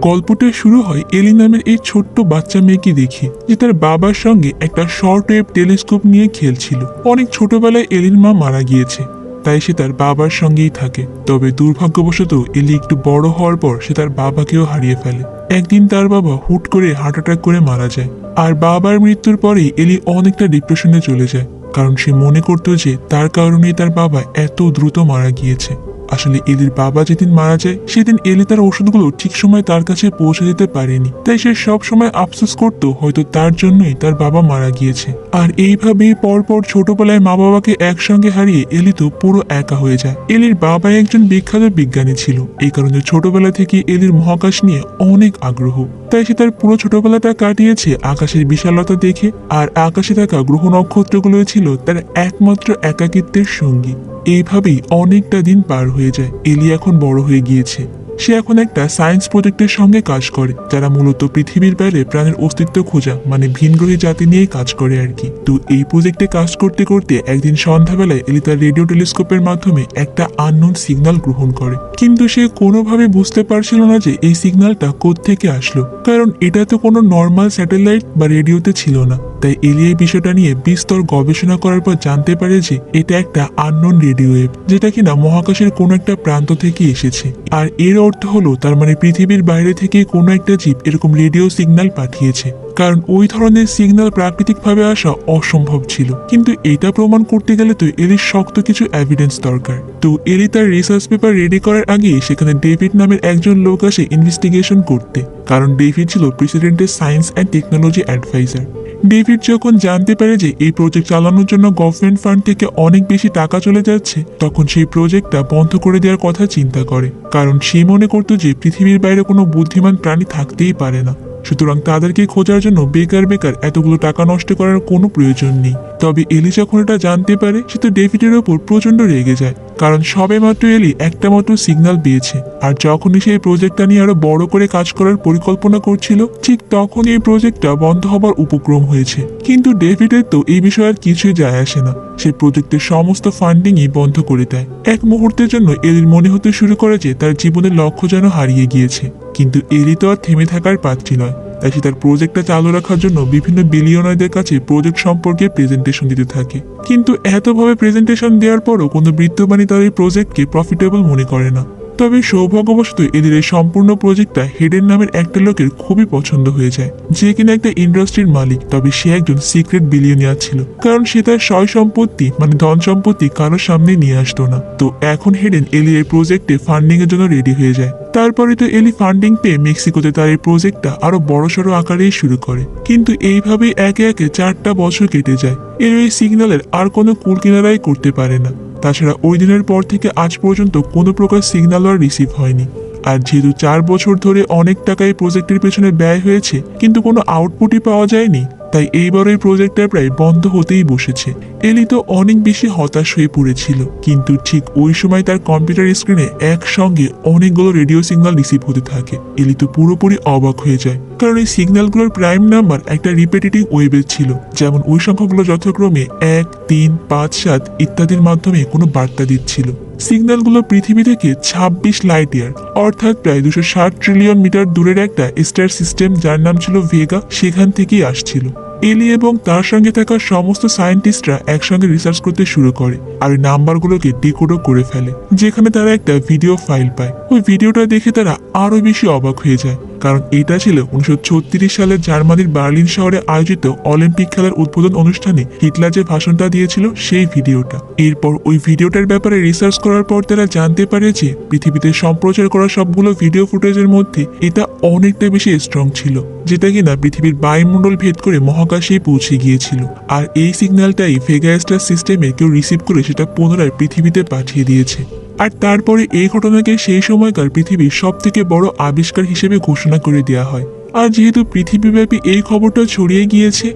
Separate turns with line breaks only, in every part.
গল্পটা শুরু হয় এলি নামের এই ছোট্ট বাচ্চা মেয়েকে দেখে, যে তার বাবার সঙ্গে একটা শর্ট ওয়েভ টেলিস্কোপ নিয়ে খেলছিল। অনেক ছোটবেলায় এলির মা মারা গিয়েছে, তাই সে তার বাবার সঙ্গেই থাকে। তবে দুর্ভাগ্যবশত এলি একটু বড় হওয়ার পর সে তার বাবাকেও হারিয়ে ফেলে। একদিন তার বাবা হুট করে হার্ট অ্যাটাক করে মারা যায়। আর বাবার মৃত্যুর পরেই এলি অনেকটা ডিপ্রেশনে চলে যায়, কারণ সে মনে করতো যে তার কারণেই তার বাবা এত দ্রুত মারা গিয়েছে। আসলে এলির বাবা যেদিন মারা যায় সেদিন এলি তার ওষুধগুলো ঠিক সময় তার কাছে পৌঁছে দিতে পারেনি, তাই সে সব সময় আফসোস করতো হয়তো তার জন্যই তার বাবা মারা গিয়েছে। আর এইভাবেই পরপর ছোটবেলায় মা বাবাকে একসঙ্গে হারিয়ে এলি তো পুরো একা হয়ে যায়। এলির বাবা একজন বিখ্যাত বিজ্ঞানী ছিল, এই কারণে ছোটবেলা থেকে এলির মহাকাশ নিয়ে অনেক আগ্রহ। তাই সে তার পুরো ছোটবেলাটা কাটিয়েছে আকাশের বিশালতা দেখে, আর আকাশে থাকা গ্রহ নক্ষত্রগুলো ছিল তার একমাত্র একাকিত্বের সঙ্গী। এইভাবেই অনেকটা দিন পার হয়ে যায়। এলি এখন বড় হয়ে গিয়েছে। সে এখন একটা সায়েন্স প্রজেক্টের সঙ্গে কাজ করে, যারা মূলত পৃথিবীর বাইরে প্রাণের অস্তিত্ব খোঁজা, মানে ভিনগ্রহী জাতি নিয়ে কাজ করে আর কি। তো এই প্রজেক্টে কাজ করতে করতে একদিন সন্ধ্যাবেলায় এলি তার রেডিও টেলিস্কোপের মাধ্যমে একটা আননোন সিগন্যাল গ্রহণ করে। কিন্তু সে কোনোভাবে বুঝতে পারছিল না যে এই সিগন্যালটা কোত্থেকে আসলো, কারণ এটা তো কোনো নর্মাল স্যাটেলাইট বা রেডিওতে ছিল না। তাই এলি এই বিষয়টা নিয়ে বিস্তর গবেষণা করার পর জানতে পারে যে এটা একটা আননোন রেডিও ওয়েভ, যেটা কিনা মহাকাশের কোনো একটা প্রান্ত থেকে এসেছে। আর এর অর্থ হলো তার মানে পৃথিবীর বাইরে থেকে কোনো একটা জীব এরকম রেডিও সিগন্যাল পাঠিয়েছে, কারণ ওই ধরনের সিগন্যাল প্রাকৃতিকভাবে আসা অসম্ভব ছিল। কিন্তু এটা প্রমাণ করতে গেলে তো এলির শক্ত কিছু এভিডেন্স দরকার। তো এলি তার রিসার্চ পেপার রেডি করার আগে সেখানে ডেভিড নামের একজন লোক আসে ইনভেস্টিগেশন করতে, কারণ ডেভিড ছিল প্রেসিডেন্টের science and technology adviser. David যখন জানতে পারে যে এই প্রজেক্ট চালানোর জন্য গভর্নমেন্ট ফান্ড থেকে অনেক বেশি টাকা চলে যাচ্ছে, তখন সেই প্রজেক্টটা বন্ধ করে দেওয়ার কথা চিন্তা করে, কারণ সে মনে করতো যে পৃথিবীর বাইরে কোনো বুদ্ধিমান প্রাণী থাকতেই পারে না। সুতরাং তাদেরকে খোঁজার জন্য বেকার বেকার এতগুলো টাকা নষ্ট করার কোনো প্রয়োজন নেই। তবে এলি যখন এটা জানতে পারে সে তো ডেভিডের ওপর প্রচন্ড রেগে যায়, কারণ সবে মাত্র এলি একটা মাত্র সিগন্যাল পেয়েছে। আর যখনই সেই প্রজেক্টটা নিয়ে আরো বড় করে কাজ করার পরিকল্পনা করছিল, ঠিক তখনই এই প্রজেক্টটা বন্ধ হবার উপক্রম হয়েছে। কিন্তু ডেভিডের তো এই বিষয়ে আর কিছুই যায় আসে না, সে প্রজেক্টের সমস্ত ফান্ডিংই বন্ধ করে দেয়। এক মুহূর্তের জন্য এলির মনে হতে শুরু করে যে তার জীবনের লক্ষ্য যেন হারিয়ে গিয়েছে। কিন্তু এলি তো আর থেমে থাকার পাত্রী নয়, তাই সে তার প্রজেক্টটা চালু রাখার জন্য বিভিন্ন বিলিয়নারদের কাছে প্রজেক্ট সম্পর্কে প্রেজেন্টেশন দিতে থাকে। কিন্তু এতভাবে প্রেজেন্টেশন দেওয়ার পরও কোনো বৃত্তবাণী তার এই প্রজেক্টকে প্রফিটেবল মনে করে না। তবে সৌভাগ্যবশত এদের এই সম্পূর্ণ প্রজেক্টটা হেডেন নামের একটা লোকের খুবই পছন্দ হয়ে যায়, যে কিনা একটা ইন্ডাস্ট্রির মালিক। তবে সে একজন সিক্রেট বিলিয়নিয়ার ছিল, কারণ সে তার সয় সম্পত্তি মানে ধন সম্পত্তি কারোর সামনে নিয়ে আসতো না। তো এখন হেডেন এলি এই প্রজেক্টে ফান্ডিং এর জন্য রেডি হয়ে যায়। তারপরে তো এলি ফান্ডিং পেয়ে মেক্সিকোতে তার এই প্রজেক্টটা আরো বড়সড় আকারেই শুরু করে। কিন্তু এইভাবেই একে একে 4টা বছর কেটে যায়। এর এই সিগন্যালের আর কোনো কুল কিনারাই করতে পারে না। তাছাড়া ওই দিনের পর থেকে আজ পর্যন্ত কোনো প্রকার সিগন্যাল আর রিসিভ হয়নি। আর যেহেতু 4 বছর ধরে অনেক টাকা এই প্রজেক্টের পেছনে ব্যয় হয়েছে, কিন্তু কোনো আউটপুটই পাওয়া যায়নি, তাই এইবার এই প্রজেক্টটা প্রায় বন্ধ হতেই বসেছে। এলি তো অনেক বেশি হতাশ হয়ে পড়েছিল। কিন্তু ঠিক ওই সময় তার কম্পিউটার স্ক্রিনে একসঙ্গে অনেকগুলো রেডিও সিগন্যাল রিসিভ হতে থাকে। এলি তো পুরোপুরি অবাক হয়ে যায়, কারণ এই সিগন্যালগুলোর প্রাইম নাম্বার একটা রিপিটেটিভ ওয়েভের ছিল, যেমন ওই সংখ্যাগুলো যথাক্রমে 1, 3, 5, 7 ইত্যাদির মাধ্যমে কোনো বার্তা দিচ্ছিল। সিগন্যালগুলো পৃথিবী থেকে 26 লাইট ইয়ার অর্থাৎ প্রায় 260 ট্রিলিয়ন মিটার দূরের একটা স্টার সিস্টেম, যার নাম ছিল ভেগা, সেখান থেকেই আসছিল। এলি এবং তার সঙ্গে থাকা সমস্ত সায়েন্টিস্টরা একসঙ্গে রিসার্চ করতে শুরু করে, আর ওই নাম্বারগুলোকে ডিকোডও করে ফেলে, যেখানে তারা একটা ভিডিও ফাইল পায়। ওই ভিডিওটা দেখে তারা আরো বেশি অবাক হয়ে যায়, কারণ এটা ছিল 1936 সালে জার্মানির বার্লিন শহরে আয়োজিত অলিম্পিক খেলার উদ্বোধন অনুষ্ঠানে হিটলার যে ভাষণটা দিয়েছিল সেই ভিডিওটা। এরপর ওই ভিডিওটার ব্যাপারে রিসার্চ করার পর তারা জানতে পারে যে পৃথিবীতে সম্প্রচার করা সবগুলো ভিডিও ফুটেজের মধ্যে এটা অনেকটা বেশি স্ট্রং ছিল, যেটা কিনা পৃথিবীর বায়ুমণ্ডল ভেদ করে মহাকাশেই পৌঁছে গিয়েছিল। আর এই সিগন্যালটাই ভেগা স্টার সিস্টেমে কেউ রিসিভ করে সেটা পুনরায় পৃথিবীতে পাঠিয়ে দিয়েছে। আর তারপরে এই ঘটনাকে সেই সময়কার পৃথিবীর সব থেকে বড় আবিষ্কার হিসেবে ঘোষণা করে দেওয়া হয়। আর যেহেতু পৃথিবীব্যাপী এই খবরটা ছড়িয়ে গিয়েছে,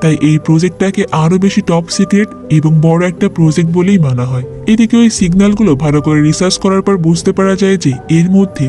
তাই এই প্রজেক্টটাকে আরো বেশি টপ সিক্রেট এবং বড় একটা প্রজেক্ট বলেই মানা হয়। এদিকে ওই সিগন্যালগুলো ভালো করে রিসার্চ করার পর বুঝতে পারা যায় যে এর মধ্যে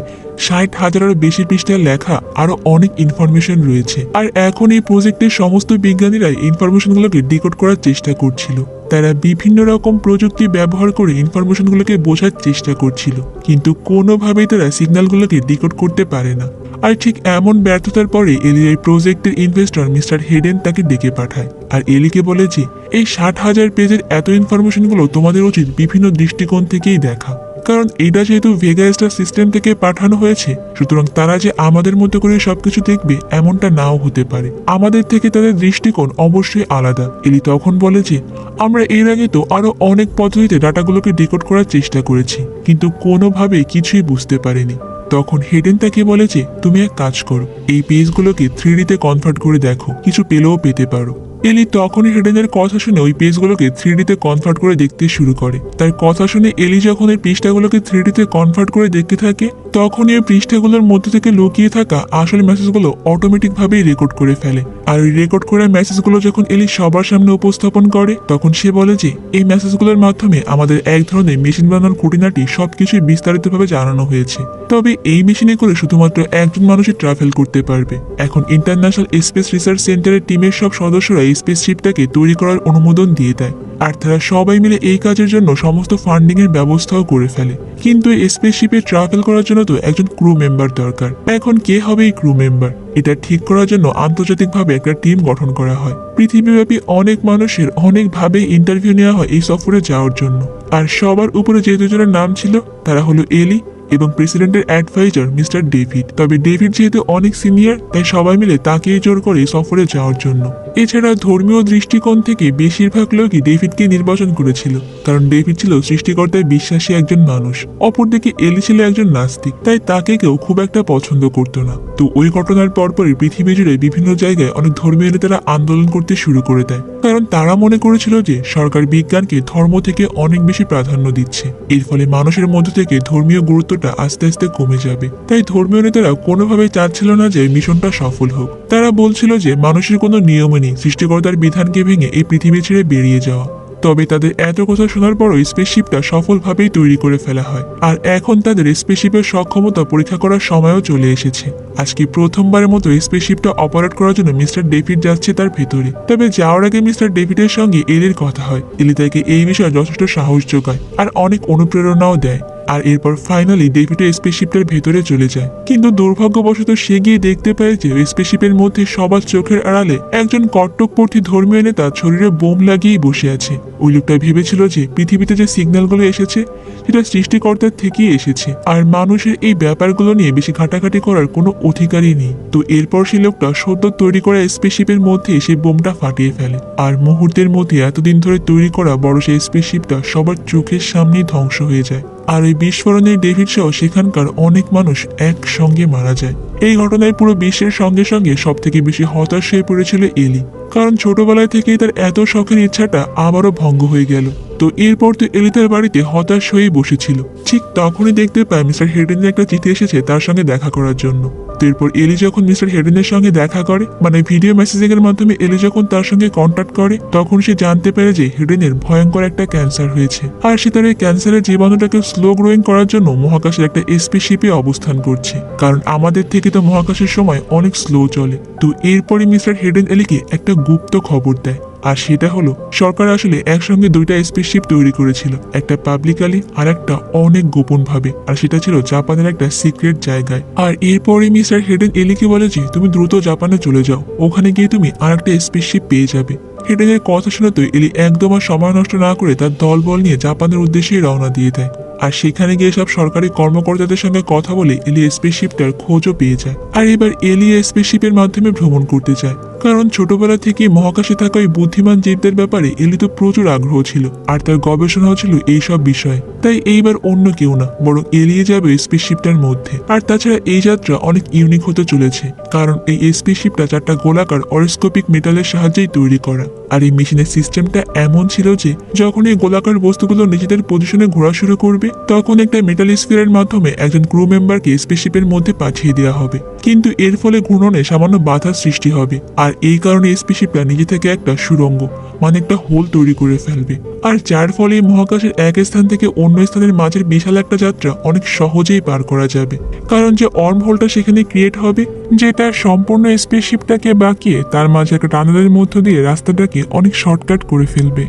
60,000-এরও বেশি পৃষ্ঠায় লেখা আরো অনেক ইনফরমেশন রয়েছে। আর এখন এই প্রজেক্টের সমস্ত বিজ্ঞানীরাই ইনফরমেশনগুলোকে ডিকোড করার চেষ্টা করছিল। তারা বিভিন্ন রকম প্রযুক্তি ব্যবহার করে ইনফরমেশনগুলোকে বোঝার চেষ্টা করছিল, কিন্তু কোনোভাবেই তারা সিগন্যালগুলোকে ডিকোড করতে পারে না। আর ঠিক এমন ব্যর্থতার পরে এলির এই প্রজেক্টের ইনভেস্টর মিস্টার হেডেন তাকে ডেকে পাঠায় আর এলিকে বলে যে এই 60,000 পেজের এত ইনফরমেশনগুলো তোমাদের উচিত বিভিন্ন দৃষ্টিকোণ থেকেই দেখা, কারণ এটা যেহেতু ভেগা স্টার সিস্টেম থেকে পাঠানো হয়েছে, সুতরাং তারা যে আমাদের মতো করে সবকিছু দেখবে এমনটা নাও হতে পারে। আমাদের থেকে তাদের দৃষ্টিকোণ অবশ্যই আলাদা। এলি তখন বলে যে আমরা এর আগে তো আরো অনেক পদ্ধতিতে ডাটাগুলোকে ডিকোড করার চেষ্টা করেছি, কিন্তু কোনোভাবে কিছুই বুঝতে পারিনি। তখন হেডেন তাকে বলে যে তুমি এক কাজ করো, এই পেজগুলোকে 3D তে কনভার্ট করে দেখো, কিছু পেলেও পেতে পারো। এলি তখনই হেডেনের কথা শুনে ওই পেজগুলোকে 3D তে কনভার্ট করে দেখতে শুরু করে। তার কথা শুনে এলি যখন এই পৃষ্ঠাগুলোকে 3D তে কনভার্ট করে দেখতে থাকে, তখনই এই পৃষ্ঠাগুলোর মধ্যে থেকে লুকিয়ে থাকা আসল মেসেজগুলো অটোমেটিক ভাবেই রেকর্ড করে ফেলে। আর ওই রেকর্ড করা মেসেজগুলো যখন এলি সবার সামনে উপস্থাপন করে, তখন সে বলে যে এই মেসেজগুলোর মাধ্যমে আমাদের এক ধরনের মেশিন বানানোর খুঁটিনাটি সবকিছুই বিস্তারিতভাবে জানানো হয়েছে। তবে এই মেশিনে করে শুধুমাত্র একজন মানুষই ট্রাভেল করতে পারবে। এখন ইন্টারন্যাশনাল স্পেস রিসার্চ সেন্টারের টিমের সব সদস্যরা এই স্পেসশিপটাকে তৈরি করার অনুমোদন দিয়ে দেয়, আর তারা সবাই মিলে এই কাজের জন্য সমস্ত ফান্ডিং এর ব্যবস্থাও করে ফেলে। কিন্তু এই স্পেসশিপে ট্রাভেল করার জন্য তো একজন ক্রু মেম্বার দরকার। এখন কে হবে এই ক্রু মেম্বার? এটা ঠিক করার জন্য আন্তর্জাতিকভাবে একটা টিম গঠন করা হয়। পৃথিবীব্যাপী অনেক মানুষের অনেকভাবে ইন্টারভিউ নেওয়া হয় এই সফরে যাওয়ার জন্য। আর সবার উপরে যে দুজনের নাম ছিল তারা হলো এলি এবং প্রেসিডেন্টের অ্যাডভাইজার মিস্টার ডেভিড। তবে ডেভিড যেহেতু অনেক সিনিয়র, তাই সবাই মিলে তাকেই জোর করে সফরে যাওয়ার জন্য। এছাড়া ধর্মীয় দৃষ্টিকোণ থেকে বেশিরভাগ লোকই ডেভিডকে নির্বাচন করেছিল, কারণ ডেভিড ছিল সৃষ্টিকর্তায় বিশ্বাসী একজন মানুষ। অপরদিকে এলি ছিল একজন নাস্তিক, তাই তাকে কেউ খুব একটা পছন্দ করতো না। তো ওই ঘটনার পরপরই পৃথিবী জুড়ে বিভিন্ন জায়গায় অনেক ধর্মীয় নেতারা আন্দোলন করতে শুরু করে দেয়, কারণ তারা মনে করেছিল যে সরকার বিজ্ঞানকে ধর্ম থেকে অনেক বেশি প্রাধান্য দিচ্ছে। এর ফলে মানুষের মধ্য থেকে ধর্মীয় গুরুত্বটা আস্তে আস্তে কমে যাবে। তাই ধর্মীয় নেতারা কোনোভাবেই চাচ্ছিল না যে মিশনটা সফল হোক। তারা বলছিল যে মানুষের কোনো নিয়ম নেই সৃষ্টিকর্তার বিধানকে ভেঙে এই পৃথিবী ছেড়ে বেরিয়ে যাওয়া। তবে তাদের এত কথা শোনার পরও স্পেসশিপটা সফলভাবেই তৈরি করে ফেলা হয়। আর এখন তাদের স্পেসশিপের সক্ষমতা পরীক্ষা করার সময়ও চলে এসেছে। আজকে প্রথমবারের মতো স্পেসশিপটা অপারেট করার জন্য মিস্টার ডেভিড যাচ্ছে তার ভেতরে। তবে যাওয়ার আগে মিস্টার ডেভিডের সঙ্গে এলির কথা হয়। এলি তাকে এই বিষয়ে যথেষ্ট সাহস যোগায় আর অনেক অনুপ্রেরণাও দেয়। আর এরপর ফাইনালি ডেভিডের স্পেসশিপটার ভেতরে চলে যায়। কিন্তু দুর্ভাগ্যবশত সে গিয়ে দেখতে পায় যে স্পেসশিপের মধ্যে সবার চোখের আড়ালে একজন কট্টরপন্থী ধর্মীয় নেতা শরীরে বোম লাগিয়েই বসে আছে। ওই লোকটা ভেবেছিল যে পৃথিবীতে যে সিগন্যালগুলো এসেছে সেটা সৃষ্টিকর্তার থেকেই এসেছে, আর মানুষের এই ব্যাপারগুলো নিয়ে বেশি ঘাটাঘাটি করার কোনো অধিকারই নেই। তো এরপর সেই লোকটা সদ্য তৈরি করা স্পেসশিপের মধ্যে সেই বোমটা ফাটিয়ে ফেলে, আর মুহূর্তের মধ্যে এতদিন ধরে তৈরি করা বড় সেই স্পেসশিপটা সবার চোখের সামনেই ধ্বংস হয়ে যায়। আর ওই বিস্ফোরণে ডেভিড সহ সেখানকার অনেক মানুষ একসঙ্গে মারা যায়। এই ঘটনায় পুরো বিশ্বের সঙ্গে সঙ্গে সব থেকে বেশি হতাশ হয়ে পড়েছিল এলি, কারণ ছোটবেলায় থেকেই তার এত শখের ইচ্ছাটা আবারও ভঙ্গ হয়ে গেল। তো এরপর তো এলি তার বাড়িতে হতাশ হয়েই বসেছিল। ঠিক তখনই দেখতে পায় মিস্টার হেডেনের একটা চিঠি এসেছে তার সঙ্গে দেখা করার জন্য। তো এরপর এলি যখন মিস্টার হেডেনের সঙ্গে দেখা করে, মানে ভিডিও মেসেজিং এর মাধ্যমে এলি যখন তার সঙ্গে কন্ট্যাক্ট করে, তখন সে জানতে পারে যে হেডেনের ভয়ঙ্কর একটা ক্যান্সার হয়েছে, আর সে তার এই ক্যান্সারের জীবাণুটাকে স্লো গ্রোয়িং করার জন্য মহাকাশের একটা স্পেসশিপে অবস্থান করছে, কারণ আমাদের থেকে তো মহাকাশের সময় অনেক স্লো চলে। তো এরপরই মিস্টার হেডেন এলিকে একটা গুপ্ত খবর দেয়, আর সেটা হলো সরকার আসলে একসঙ্গে দুইটা স্পেসশিপ তৈরি করেছিল, একটা পাবলিকালি আর একটা অনেক গোপন ভাবে, আর সেটা ছিল জাপানের একটা সিক্রেট জায়গায়। আর এরপরে মিস্টার হেডেন এলিকে বলে যে তুমি দ্রুত জাপানে চলে যাও, ওখানে গিয়ে তুমি আর একটা স্পেসশিপ পেয়ে যাবে। হেডেনের কথা শুনে তো এলি একদম আর সময় নষ্ট না করে তার দলবল নিয়ে জাপানের উদ্দেশ্যে রওনা দিয়ে দেয়। আর সেখানে গিয়ে সব সরকারি কর্মকর্তাদের সঙ্গে কথা বলে এলি স্পেসশিপটার খোঁজও পেয়ে যায়। আর এবার এলি স্পেসশিপের মাধ্যমে ভ্রমণ করতে চায়, কারণ ছোটবেলা থেকে মহাকাশে থাকা ওই বুদ্ধিমান জীবদের ব্যাপারে এলি তো প্রচুর আগ্রহ ছিল, আর তার গবেষণাও ছিল এইসব বিষয়ে। তাই এইবার অন্য কেউ না, বরং এলিয়ে যাবে স্পেসশিপটার মধ্যে। আর তাছাড়া এই যাত্রা অনেক ইউনিক হতে চলেছে, কারণ এই স্পেসশিপটা 4টা গোলাকার অরিস্কোপিক মেটালের সাহায্যেই তৈরি করা। আর এই মেশিনের সিস্টেমটা এমন ছিল যে যখন এই গোলাকার বস্তুগুলো নিজেদের পজিশনে ঘোরা শুরু করবে, তখন একটা মেটাল স্ফিয়ারের মাধ্যমে একজন ক্রু মেম্বারকে স্পেসশিপের মধ্যে পাঠিয়ে দেওয়া হবে। কিন্তু এর ফলে ঘূর্ণনে সামান্য বাধার সৃষ্টি হবে, আর এই কারণে স্পেসশিপটা নিজে থেকে একটা সুড়ঙ্গ মানে একটা হোল তৈরি করে ফেলবে, আর যার ফলে এই মহাকাশের এক স্থান থেকে অন্য স্থানের মাঝের বিশাল একটা যাত্রা অনেক সহজেই পার করা যাবে। কারণ যে অর্ম হোলটা সেখানে ক্রিয়েট হবে, যেটা সম্পূর্ণ স্পেসশিপটাকে বাঁকিয়ে তার মাঝে একটা টানেলের মধ্য দিয়ে রাস্তাটাকে অনেক শর্টকাট করে ফেলবে।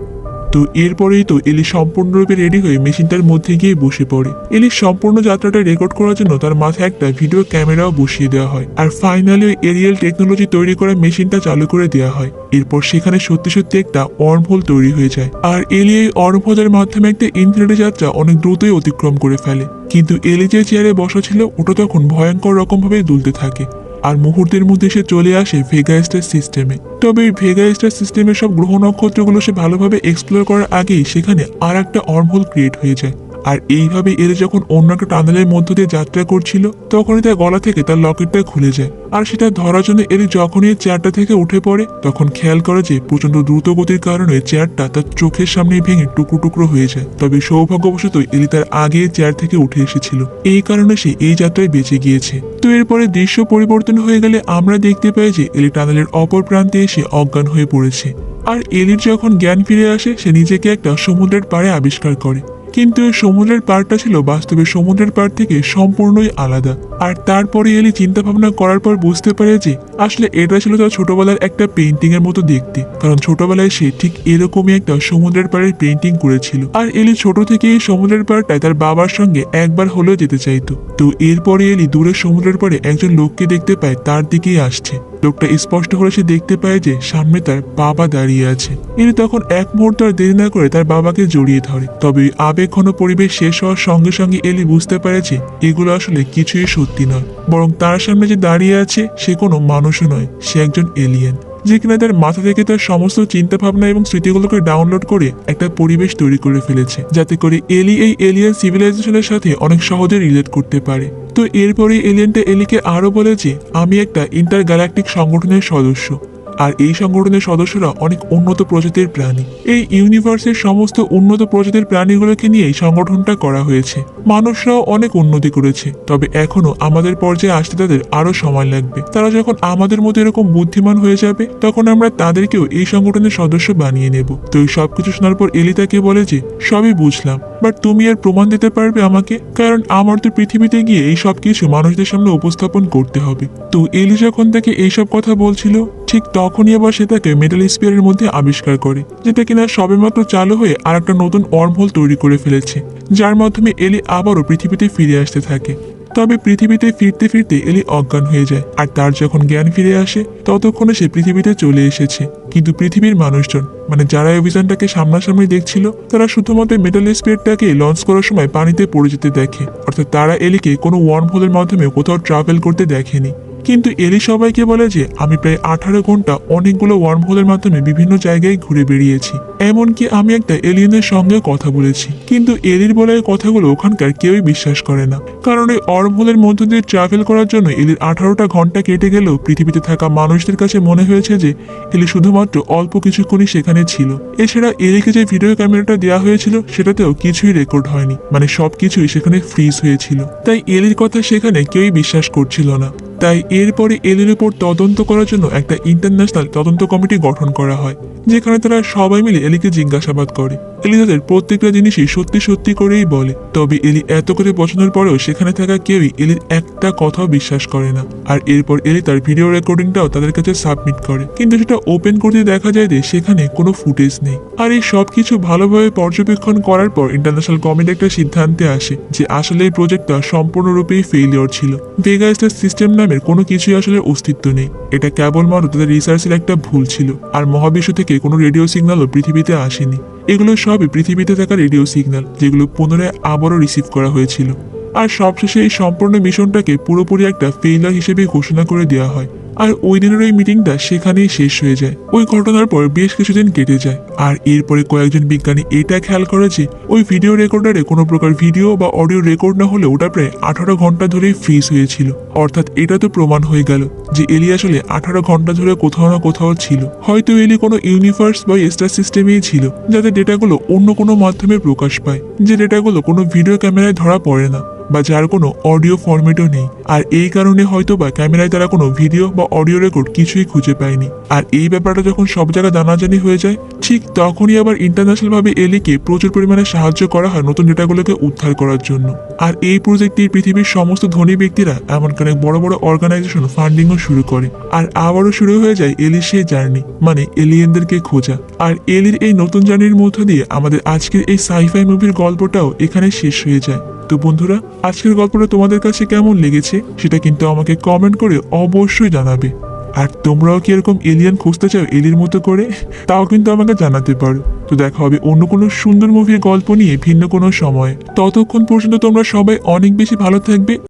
তো এরপরেই তো এলি সম্পূর্ণরূপে রেডি হয়ে মেশিনটার মধ্যে গিয়ে বসে পড়ে। এলির সম্পূর্ণ যাত্রাটা রেকর্ড করার জন্য তার মাথায় একটা ভিডিও ক্যামেরাও বসিয়ে দেওয়া হয়, আর ফাইনালি ওই এরিয়াল টেকনোলজি তৈরি করা মেশিনটা চালু করে দেওয়া হয়। এরপর সেখানে সত্যি সত্যি একটা ওয়ার্ম হোল তৈরি হয়ে যায়, আর এলি এই ওয়ার্ম হোলের মাধ্যমে একটা ইনফিনিটি যাত্রা অনেক দ্রুতই অতিক্রম করে ফেলে। কিন্তু এলি যে চেয়ারে বসা ছিল ওটা তখন ভয়ঙ্কর রকম ভাবে দুলতে থাকে, আর মুহূর্তের মধ্যে সে চলে আসে ভেগা স্টার সিস্টেমে। তবে এই ভেগা স্টার সিস্টেমের সব গ্রহ নক্ষত্রগুলো সে ভালোভাবে এক্সপ্লোর করার আগেই সেখানে আর একটা ওয়ার্মহোল ক্রিয়েট হয়ে যায়। আর এইভাবে এর যখন অন্য একটা টানেলের মধ্য দিয়ে যাত্রা করছিল তখনই তার গলা থেকে তার লকেটটা খুলে যায়, আর সেটা ধরার জন্য এর যখনই চেয়ারটা থেকে উঠে পড়ে তখন খেয়াল করে যে প্রচন্ড দ্রুত গতির কারণে চেয়ারটা তার চোখের সামনে ভেঙে টুকরো টুকরো হয়ে যায়। তবে সৌভাগ্যবশত এলি তার আগে চেয়ার থেকে উঠে এসেছিল, এই কারণে সে এই যাত্রায় বেঁচে গিয়েছে। তো এরপরে দৃশ্য পরিবর্তন হয়ে গেলে আমরা দেখতে পাই যে এলি টানেলের অপর প্রান্তে এসে অজ্ঞান হয়ে পড়েছে। আর এলির যখন জ্ঞান ফিরে আসে সে নিজেকে একটা সমুদ্রের পাড়ে আবিষ্কার করে, কিন্তু এই সমুদ্রের পাড়টা ছিল বাস্তবে সমুদ্রের পাড় থেকে সম্পূর্ণই আলাদা। আর তারপরে এলি চিন্তা ভাবনা করার পর বুঝতে পারে যে আসলে এটা ছিল তার ছোটবেলার একটা পেইন্টিং এর মতো দেখতে, কারণ ছোটবেলায় সে ঠিক এরকমই একটা সমুদ্রের পাড়ের পেইন্টিং করেছিল। আর এলি ছোট থেকে এই সমুদ্রের পাড়টায় তার বাবার সঙ্গে একবার হলেও যেতে চাইতো। তো এরপরে এলি দূরের সমুদ্রের পাড়ে একজন লোককে দেখতে পায়, তার দিকেই আসছে। লোকটা স্পষ্ট করে সে দেখতে পায় যে সামনে তার বাবা দাঁড়িয়ে আছে। এলি তখন এক মুহূর্ত আর দেরি না করে তার বাবাকে জড়িয়ে ধরে। তবে আবেগঘন পরিবেশ শেষ হওয়ার সঙ্গে সঙ্গে এলি বুঝতে পারে যে এগুলো আসলে কিছুই সত্যি নয়, বরং তার সামনে যে দাঁড়িয়ে আছে সে কোনো মানুষও নয়, সে একজন এলিয়েন, যে কিনা তার মাথা থেকে তার সমস্ত চিন্তা ভাবনা এবং স্মৃতিগুলোকে ডাউনলোড করে একটা পরিবেশ তৈরি করে ফেলেছে, যাতে করে এলি এই এলিয়েন সিভিলাইজেশনের সাথে অনেক সহজে রিলেট করতে পারে। তো এরপরে এলিয়েনটা এলিকে আরো বলে যে আমি একটা ইন্টার গ্যালাকটিক সংগঠনের সদস্য, আর এই সংগঠনের সদস্যরা অনেক উন্নত প্রজাতির প্রাণী। এই ইউনিভার্সের সমস্ত উন্নত প্রজাতির প্রাণীগুলোকে নিয়ে এই সংগঠনটা করা হয়েছে। মানুষরাও অনেক উন্নতি করেছে, তবে এখনো আমাদের পর্যায়ে আসতে তাদের আরো সময় লাগবে। তারা যখন আমাদের মতো এরকম বুদ্ধিমান হয়ে যাবে তখন আমরা তাদেরকেও এই সংগঠনের সদস্য বানিয়ে নেব। তো এই সবকিছু শোনার পর এলি তাকে বলে যে সবই বুঝলাম, বাট তুমি আর প্রমাণ দিতে পারবে আমাকে? কারণ আমার তো পৃথিবীতে গিয়ে এই সব কিছু মানুষদের সামনে উপস্থাপন করতে হবে। তো এলি যখন তাকে এইসব কথা বলছিল ঠিক তখনই আবার সে তাকে মেটাল স্পিয়ারের মধ্যে আবিষ্কার করে, যেটা কিনা সবেমাত্র চালু হয়ে আর একটা নতুন ওয়ার্মহোল তৈরি করে ফেলেছে, যার মাধ্যমে এলি আবারও পৃথিবীতে ফিরে আসতে থাকে। তবে পৃথিবীতে ফিরতে ফিরতে এলি অজ্ঞান হয়ে যায়, আর তার যখন জ্ঞান ফিরে আসে ততক্ষণে সে পৃথিবীতে চলে এসেছে। কিন্তু পৃথিবীর মানুষজন মানে যারা অভিযানটাকে সামনাসামনি দেখছিল তারা শুধুমাত্র মেটাল স্পিয়ারটাকে লঞ্চ করার সময় পানিতে পড়ে যেতে দেখে, অর্থাৎ তারা এলিকে কোনো ওয়ার্মহোলের মাধ্যমে কোথাও ট্রাভেল করতে দেখেনি। কিন্তু এলি সবাইকে বলে যে আমি প্রায় 18 ঘন্টা অনেকগুলো ওয়ার্মহোলের মাধ্যমে বিভিন্ন জায়গায় ঘুরে বেরিয়েছি, এমনকি আমি একটা এলিয়েনের সঙ্গে কথা বলেছি। কিন্তু এলির বলা এই কথাগুলো ওখানকার কেউই বিশ্বাস করে না, কারণ এই ওয়ার্মহোলের মধ্য দিয়ে ট্রাভেল করার জন্য এলির 18টা ঘন্টা কেটে গেলেও পৃথিবীতে থাকা মানুষদের কাছে মনে হয়েছে যে এলি শুধুমাত্র অল্প কিছুক্ষণই সেখানে ছিল। এছাড়া এলিকে যে ভিডিও ক্যামেরাটা দেওয়া হয়েছিল সেটাতেও কিছুই রেকর্ড হয়নি, মানে সবকিছুই সেখানে ফ্রিজ হয়েছিল। তাই এলির কথা সেখানে কেউই বিশ্বাস করছিল না। তাই এরপরে এলির উপর তদন্ত করার জন্য একটা ইন্টারন্যাশনাল তদন্ত কমিটি গঠন করা হয়, যেখানে তারা সবাই মিলে এলিকে জিজ্ঞাসাবাদ করে। এলি তাদের প্রত্যেকটা জিনিসই সত্যি সত্যি করেই বলে। তবে এলি এত করে বোঝানোর পরেও সেখানে থাকা কেউই এলির একটা কথাও বিশ্বাস করে না। আর এরপর এলি তার ভিডিও রেকর্ডিংটাও তাদের কাছে সাবমিট করে, কিন্তু সেটা ওপেন করতে দেখা যায় যে সেখানে কোনো ফুটেজ নেই। আর এই সবকিছু ভালোভাবে পর্যবেক্ষণ করার পর ইন্টারন্যাশনাল কমিটি একটা সিদ্ধান্তে আসে যে আসলে এই প্রজেক্টটা সম্পূর্ণরূপেই ফেইলিওর ছিল। ভেগা স্টার সিস্টেম নামের কোনো কিছুই আসলে অস্তিত্ব নেই, এটা কেবলমাত্র তাদের রিসার্চের একটা ভুল ছিল। আর মহাবিশ্ব থেকে কোনো রেডিও সিগন্যালও পৃথিবীতে আসেনি। এগুলো সবই পৃথিবীতে থাকা রেডিও সিগন্যাল, যেগুলো পুনরায় আবারও রিসিভ করা হয়েছিল। আর সবশেষে এই সম্পূর্ণ মিশনটাকে পুরোপুরি একটা ফেইলার হিসেবে ঘোষণা করে দেওয়া হয়। আর ওই দিনের ওই মিটিংটা সেখানেই শেষ হয়ে যায়। ওই ঘটনার পর বেশ কিছুদিন কেটে যায়, আর এরপরে কয়েকজন বিজ্ঞানী এটা খেয়াল করে যে ওই ভিডিও রেকর্ডারে কোনো প্রকার ভিডিও বা অডিও রেকর্ড না হলে ওটা প্রায় 18 ঘন্টা ধরেই ফ্রিজ হয়েছিল। অর্থাৎ এটা তো প্রমাণ হয়ে গেল যে এলি আসলে 18 ঘন্টা ধরে কোথাও না কোথাও ছিল। হয়তো এলি কোনো ইউনিভার্স বা স্টার সিস্টেমেই ছিল, যাতে ডেটাগুলো অন্য কোনো মাধ্যমে প্রকাশ পায়, যে ডেটাগুলো কোনো ভিডিও ক্যামেরায় ধরা পড়ে না বা যার কোনো অডিও ফরম্যাটও নেই। আর এই কারণে হয়তো বা ক্যামেরায় তারা কোনো ভিডিও বা অডিও রেকর্ড কিছুই খুঁজে পায়নি। আর এই ব্যাপারটা যখন সব জায়গায় জানাজানি হয়ে যায়, ঠিক তখনই আবার ইন্টারন্যাশনাল ভাবে এলিকে প্রচুর পরিমাণে সাহায্য করা হয় নতুন ডেটাগুলোকে উদ্ধার করার জন্য। আর এই প্রজেক্টটি পৃথিবীর সমস্ত ধনী ব্যক্তিরা এমনকি অনেক বড় বড় অর্গানাইজেশন ফান্ডিংও শুরু করে। আর আবারও শুরু হয়ে যায় এলির সেই জার্নি, মানে এলিয়েনদেরকে খোঁজা। আর এলির এই নতুন জার্নির মধ্য দিয়ে আমাদের আজকের এই সাইফাই মুভির গল্পটাও এখানে শেষ হয়ে যায়। তো বন্ধুরা, আজকের গল্পটা তোমাদের কাছে কেমন লেগেছে সেটা কিন্তু আমাকে কমেন্ট করে অবশ্যই জানাবে। আর তোমরাও কি এরকম এলিয়েন খুঁজতে চাও এলির মতো করে? তাও কিন্তু আমাকে জানাতে পারো। তো দেখা হবে অন্য কোনো সুন্দর মুভির গল্প নিয়ে ভিন্ন কোনো সময়। ততক্ষণ পর্যন্ত তোমরা সবাই অনেক বেশি ভালো থাকবে।